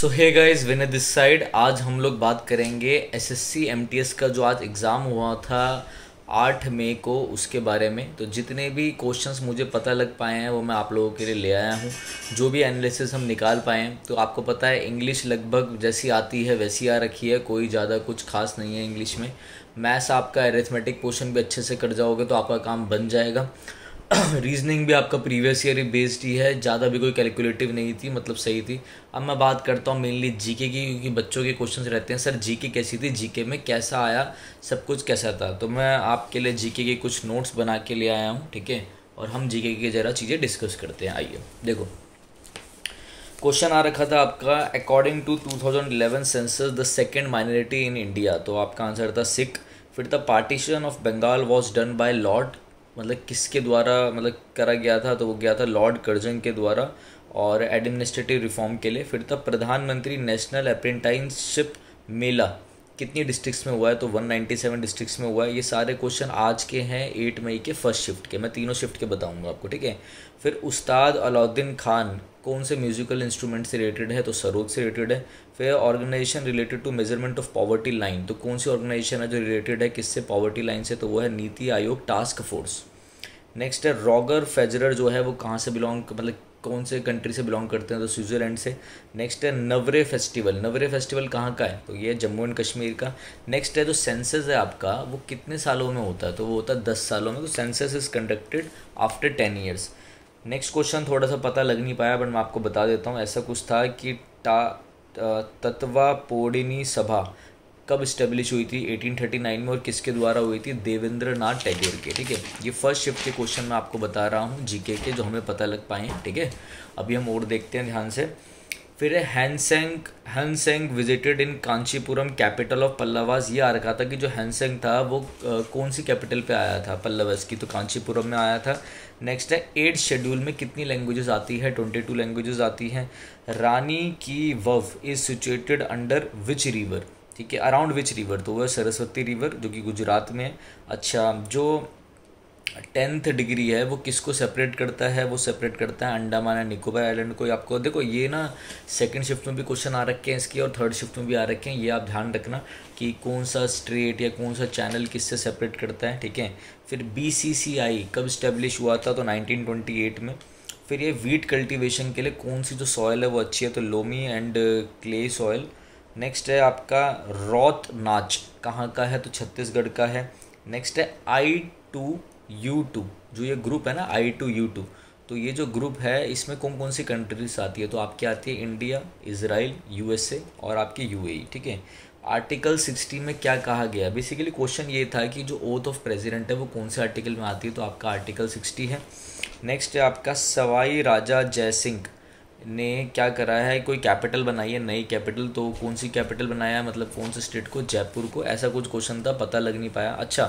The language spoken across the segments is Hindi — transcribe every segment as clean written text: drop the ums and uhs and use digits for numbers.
So hey guys, Vinay this side. आज हम लोग बात करेंगे एसएससी एमटीएस का जो आज एग्ज़ाम हुआ था 8 मई को, उसके बारे में। तो जितने भी क्वेश्चंस मुझे पता लग पाए हैं वो मैं आप लोगों के लिए ले आया हूँ। जो भी एनालिसिस हम निकाल पाए हैं, तो आपको पता है इंग्लिश लगभग जैसी आती है वैसी आ रखी है, कोई ज़्यादा कुछ खास नहीं है इंग्लिश में। मैथ्स आपका अरिथमेटिक पोर्शन भी अच्छे से कर जाओगे तो आपका काम बन जाएगा। रीजनिंग भी आपका प्रीवियस ईयर बेस्ड ही है, ज़्यादा भी कोई कैलकुलेटिव नहीं थी, मतलब सही थी। अब मैं बात करता हूँ मेनली जीके की, क्योंकि बच्चों के क्वेश्चंस रहते हैं सर जीके कैसी थी, जीके में कैसा आया, सब कुछ कैसा था। तो मैं आपके लिए जीके के कुछ नोट्स बना के ले आया हूँ, ठीक है। और हम जीके की ज़रा चीज़ें डिस्कस करते हैं। आइए देखो, क्वेश्चन आ रखा था आपका, according to 2011 census the second minority in India. तो आपका आंसर था सिख। फिर the partition of Bengal was done by lord, मतलब किसके द्वारा मतलब करा गया था, तो वो गया था लॉर्ड कर्जन के द्वारा, और एडमिनिस्ट्रेटिव रिफॉर्म के लिए। फिर था प्रधानमंत्री नेशनल अप्रेंटाइसशिप मेला कितनी डिस्ट्रिक्ट्स में हुआ है, तो 197 डिस्ट्रिक्ट्स में हुआ है। ये सारे क्वेश्चन आज के हैं 8 मई के फर्स्ट शिफ्ट के, मैं तीनों शिफ्ट के बताऊंगा आपको, ठीक है। फिर उस्ताद अलाउद्दीन खान कौन से म्यूजिकल इंस्ट्रूमेंट से रिलेटेड है, तो सरोद से रिलेटेड है। फिर organisation related to measurement of poverty line, तो कौन सी ऑर्गेनाइजेशन है जो रिलेटेड है किससे, पॉवर्टी लाइन से, तो वो है NITI Aayog task force. Next है रॉगर फेजरर, जो है वो कहाँ से बिलोंग, मतलब कौन से कंट्री से बिलोंग करते हैं, तो स्विट्ज़रलैंड से। नेक्स्ट है नवरे फेस्टिवल, नवरे फेस्टिवल कहाँ का है, तो ये जम्मू एंड कश्मीर का। नेक्स्ट है जो सेंसस है आपका, वो कितने सालों में होता है, तो वो होता है 10 सालों में। तो census is conducted after 10 years. Next question थोड़ा सा पता लग नहीं पाया, बट मैं आपको बता देता हूँ। ऐसा कुछ था कि तत्वापोड़िनी सभा कब इस्टेब्लिश हुई थी, 1839 में, और किसके द्वारा हुई थी, देवेंद्र नाथ टैगोर के, ठीक है। ये फर्स्ट शिफ्ट के क्वेश्चन मैं आपको बता रहा हूँ जीके के, जो हमें पता लग पाए हैं, ठीक है। अभी हम और देखते हैं ध्यान से। फिर Hiuen Tsang visited in Kanchipuram capital of Pallavas. ये आ रखा था कि जो हैंसेंग था वो कौन सी कैपिटल पे आया था, पल्लवास की, तो कांचीपुरम में आया था। नेक्स्ट है 8 शेड्यूल में कितनी लैंग्वेजेस आती है, 22 लैंग्वेजेस आती हैं। Rani ki Vav is situated under which river, ठीक है, अराउंड विच रिवर, तो वह सरस्वती रिवर जो कि गुजरात में है। अच्छा, जो 10th डिग्री है वो किसको सेपरेट करता है, वो सेपरेट करता है अंडमान एंड निकोबार आइलैंड को। आपको देखो ये ना सेकंड शिफ्ट में भी क्वेश्चन आ रखे हैं इसकी, और थर्ड शिफ्ट में भी आ रखे हैं, ये आप ध्यान रखना कि कौन सा स्ट्रेट या कौन सा चैनल किससे सेपरेट करता है, ठीक है। फिर बीसीसीआई कब इस्टेब्लिश हुआ था, तो 1928 में। फिर ये वीट कल्टीवेशन के लिए कौन सी जो सॉयल है वो अच्छी है, तो loamy and clay soil. Next है आपका रौत नाच कहाँ का है, तो छत्तीसगढ़ का है। नेक्स्ट है I2U2, जो ये ग्रुप है ना I2U2, तो ये जो ग्रुप है इसमें कौन कौन सी कंट्रीज आती है, तो आपकी आती है इंडिया, इजराइल, USA और आपकी UAE, ठीक है। आर्टिकल 60 में क्या कहा गया, बेसिकली क्वेश्चन ये था कि जो ओथ ऑफ प्रेसिडेंट है वो कौन से आर्टिकल में आती है, तो आपका आर्टिकल 60 है। नेक्स्ट है आपका सवाई राजा जयसिंह ने क्या करा है, कोई कैपिटल बनाई है, नई कैपिटल, तो कौन सी कैपिटल बनाया है, मतलब कौन से स्टेट को, जयपुर को। ऐसा कुछ क्वेश्चन था, पता लग नहीं पाया। अच्छा,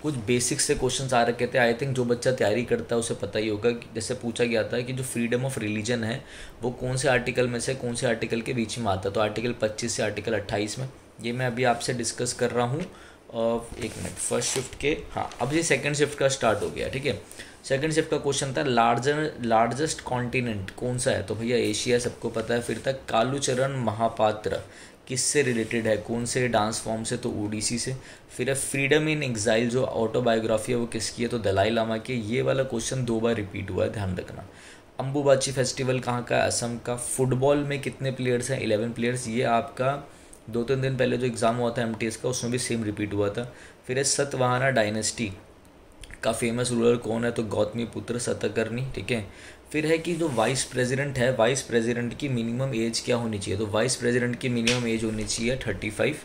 कुछ बेसिक्स से क्वेश्चंस आ रखे थे, आई थिंक जो बच्चा तैयारी करता है उसे पता ही होगा। जैसे पूछा गया था कि जो फ्रीडम ऑफ रिलीजन है वो कौन से आर्टिकल में से कौन से आर्टिकल के बीच में आता है, तो आर्टिकल 25 से आर्टिकल 28 में। ये मैं अभी आपसे डिस्कस कर रहा हूँ। एक मिनट, फर्स्ट शिफ्ट के, हाँ अब ये सेकंड शिफ्ट का स्टार्ट हो गया, ठीक है। सेकंड शिफ्ट का क्वेश्चन था लार्जेस्ट कॉन्टिनेंट कौन सा है, तो भैया एशिया, सबको पता है। फिर था कालूचरण महापात्र किससे रिलेटेड है, कौन से डांस फॉर्म से, तो ओडिसी से। फिर है फ्रीडम इन एग्जाइल, जो ऑटोबायोग्राफी है वो किसकी है, तो दलाई लामा की। ये वाला क्वेश्चन 2 बार रिपीट हुआ है, ध्यान रखना। अम्बुबाची फेस्टिवल कहाँ का है, असम का। फुटबॉल में कितने प्लेयर्स हैं, 11 प्लेयर्स। ये आपका 2-3 दिन पहले जो एग्ज़ाम हुआ था एमटीएस का, उसमें भी सेम रिपीट हुआ था। फिर है सतवाहना डायनेस्टी का फेमस रूलर कौन है, तो गौतमी पुत्र सतकर्णी, ठीक है। फिर है कि जो वाइस प्रेसिडेंट है, वाइस प्रेसिडेंट की मिनिमम एज क्या होनी चाहिए, तो वाइस प्रेसिडेंट की मिनिमम एज होनी चाहिए 35,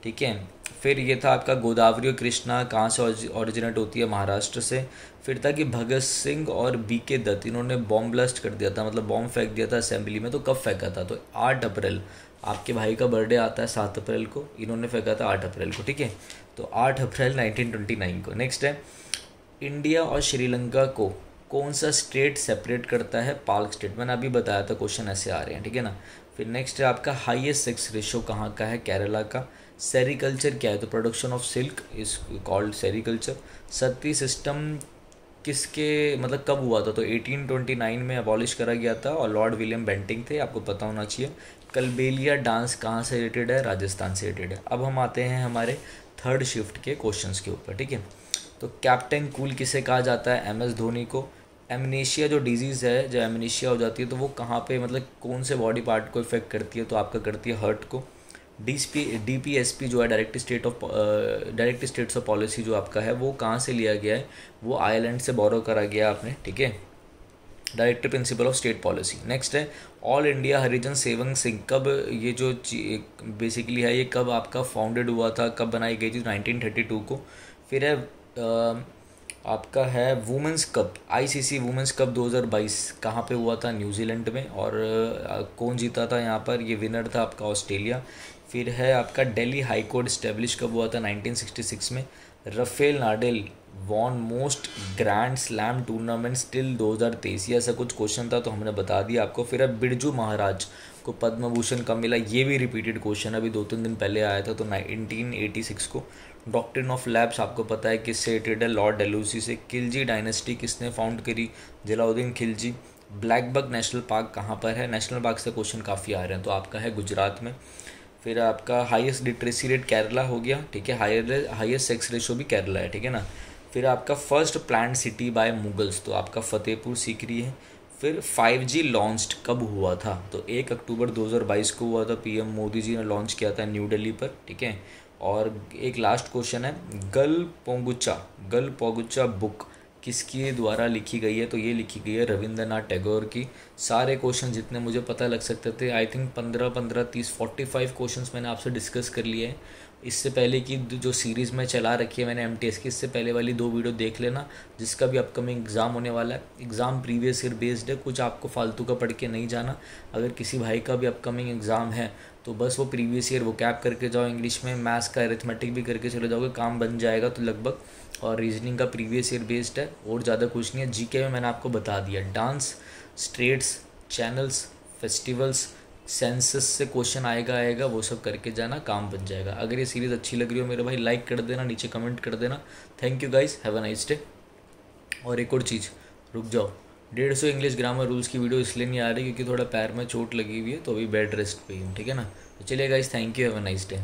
ठीक है। फिर ये था आपका गोदावरी और कृष्णा कहाँ से ओरिजिनेट होती है, महाराष्ट्र से। फिर था कि भगत सिंह और BK दत्त, इन्होंने बॉम्ब ब्लास्ट कर दिया था, मतलब बॉम्ब फेंक दिया था असेंबली में, तो कब फेंका था, तो 8 अप्रैल। आपके भाई का बर्थडे आता है 7 अप्रैल को, इन्होंने फेंका था 8 अप्रैल को, ठीक है। तो 8 अप्रैल 1929 को। नेक्स्ट है इंडिया और श्रीलंका को कौन सा स्टेट सेपरेट करता है, पाल्क स्टेट। मैंने अभी बताया था, क्वेश्चन ऐसे आ रहे हैं, ठीक है ना। फिर नेक्स्ट है आपका हाईएस्ट सेक्स रेशो कहाँ का है, केरला का। सेरिकल्चर क्या है, तो production of silk is called sericulture. Sati system किसके मतलब कब हुआ था, तो 1829 में अबॉलिश करा गया था, और लॉर्ड विलियम बेंटिंग थे, आपको पता होना चाहिए। कलबेलिया डांस कहाँ से रिलेटेड है? राजस्थान से रिलेटेड है। अब हम आते हैं हमारे थर्ड शिफ्ट के क्वेश्चंस के ऊपर, ठीक है। तो कैप्टन कूल किसे कहा जाता है? एम एस धोनी को। एमनेशिया जो डिजीज़ है, जो एमनेशिया हो जाती है, तो वो कहाँ पे, मतलब कौन से बॉडी पार्ट को इफेक्ट करती है? तो आपका करती है हार्ट को। DPSP जो है डायरेक्ट स्टेट्स ऑफ पॉलिसी जो आपका है, वो कहाँ से लिया गया है? वो आयरलैंड से बोरो करा गया आपने, ठीक है। Director principle of state policy. Next है ऑल इंडिया हरिजन सेविंग सिंह। कब ये जो बेसिकली है, ये कब आपका फाउंडेड हुआ था, कब बनाई गई थी? 1932 को। फिर है आपका है women's cup, ICC women's cup 2022 कहाँ पे हुआ था? न्यूजीलैंड में। और कौन जीता था यहाँ पर? ये विनर था आपका ऑस्ट्रेलिया। फिर है आपका दिल्ली हाई कोर्ट स्टैब्लिश कब हुआ था? 1966 में। Rafael Nadal won most grand slam tournament still 2023, ये ऐसा कुछ क्वेश्चन था, तो हमने बता दिया आपको। फिर अब बिरजू महाराज को पद्म भूषण कब मिला? ये भी रिपीटेड क्वेश्चन अभी 2-3 दिन पहले आया था, तो 1986 को। डॉक्ट्रिन ऑफ लैब्स आपको पता है किससे रिलेटेड है? लॉर्ड डेलूसी से। खिलजी डायनेस्टी किसने फाउंड करी? Jalauddin Khilji. Blackbuck national park कहाँ पर है? नेशनल पार्क से क्वेश्चन काफ़ी आ रहे हैं, तो आपका है गुजरात में। फिर आपका हाईएस्ट लिटरेसी रेट केरला हो गया, ठीक है। हाईएस्ट सेक्स रेशो भी केरला है, ठीक है ना। फिर आपका first planned city bye Mughals, तो आपका फतेहपुर सीकरी है। फिर 5G लॉन्च्ड कब हुआ था? तो 1 अक्टूबर 2022 को हुआ था। PM मोदी जी ने लॉन्च किया था न्यू दिल्ली पर, ठीक है। और एक लास्ट क्वेश्चन है, गल पोगुचा बुक किसके द्वारा लिखी गई है? तो ये लिखी गई है रविंद्रनाथ टैगोर की। सारे क्वेश्चन जितने मुझे पता लग सकते थे, आई थिंक 15, 30, 45 क्वेश्चंस मैंने आपसे डिस्कस कर लिए हैं। इससे पहले की जो सीरीज़ में चला रखी है मैंने MTS की, इससे पहले वाली 2 वीडियो देख लेना, जिसका भी अपकमिंग एग्ज़ाम होने वाला है। एग्ज़ाम प्रीवियस ईयर बेस्ड है, कुछ आपको फालतू का पढ़ के नहीं जाना। अगर किसी भाई का भी अपकमिंग एग्ज़ाम है तो बस वो प्रीवियस ईयर वो कैप करके जाओ, इंग्लिश में मैथ्स का अरिथमेटिक भी करके चले जाओगे, काम बन जाएगा तो लगभग। और रीजनिंग का प्रीवियस ईयर बेस्ड है, और ज़्यादा कुछ नहीं है। GK में मैंने आपको बता दिया, dance, states, channels, festivals, census से क्वेश्चन आएगा, वो सब करके जाना, काम बन जाएगा। अगर ये सीरीज़ अच्छी लग रही हो मेरे भाई, लाइक कर देना, नीचे कमेंट कर देना। Thank you guys, have a nice day. और एक और चीज़, रुक जाओ, 150 इंग्लिश ग्रामर रूल्स की वीडियो इसलिए नहीं आ रही क्योंकि थोड़ा पैर में चोट लगी हुई है, तो अभी बेड रेस्ट पे ही हूँ, ठीक है ना। तो चलिए guys, thank you, have a nice day.